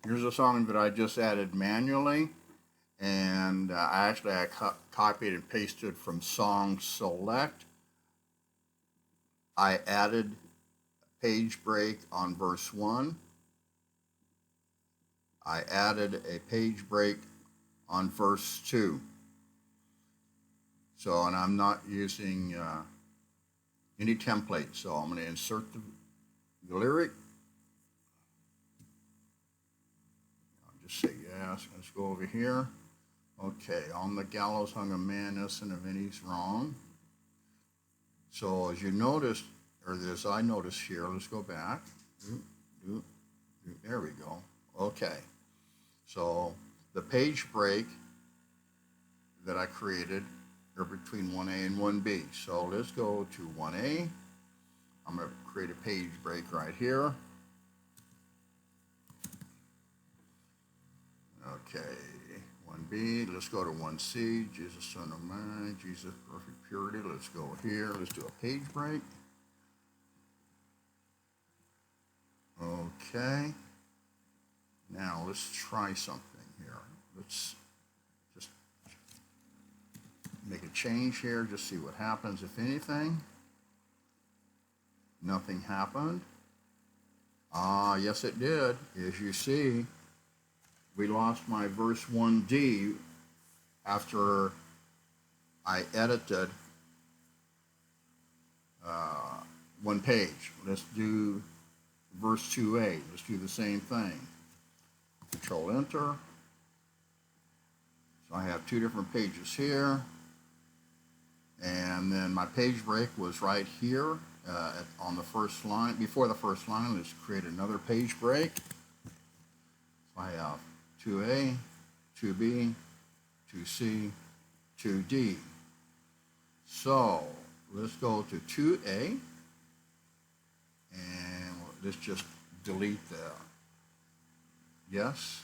Here's a song that I just added manually, and I copied and pasted from Song Select. I added a page break on verse 1. I added a page break on verse 2. So, and I'm not using any template, so I'm going to insert the lyric. I'll just say yes. Let's go over here. Okay, on the gallows hung a man innocent of any's wrong. So as you notice, or as I notice here, let's go back. There we go. Okay. So the page break that I created are between 1A and 1B. So let's go to 1A. I'm going to create a page break right here. Okay, 1B. Let's go to 1C. Jesus, Son of Man, Jesus, perfect purity. Let's go here. Let's do a page break. Okay. Now let's try something here. Let's just make a change here, just see what happens, if anything. Nothing happened. Yes it did. As you see, we lost my verse 1D after I edited one page. Let's do verse 2A. Let's do the same thing. Control Enter. So I have two different pages here. And then my page break was right here on the first line. Before the first line, let's create another page break. So I have 2A, 2B, 2C, 2D. So let's go to 2A. And let's just delete that. Yes.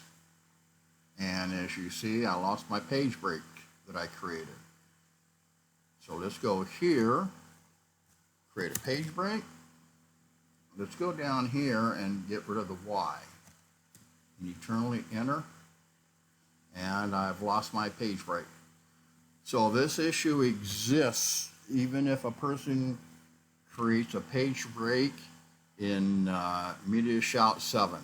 And as you see, I lost my page break that I created. So let's go here, create a page break. Let's go down here and get rid of the Y. And eternally enter. And I've lost my page break. So this issue exists even if a person creates a page break in MediaShout 7.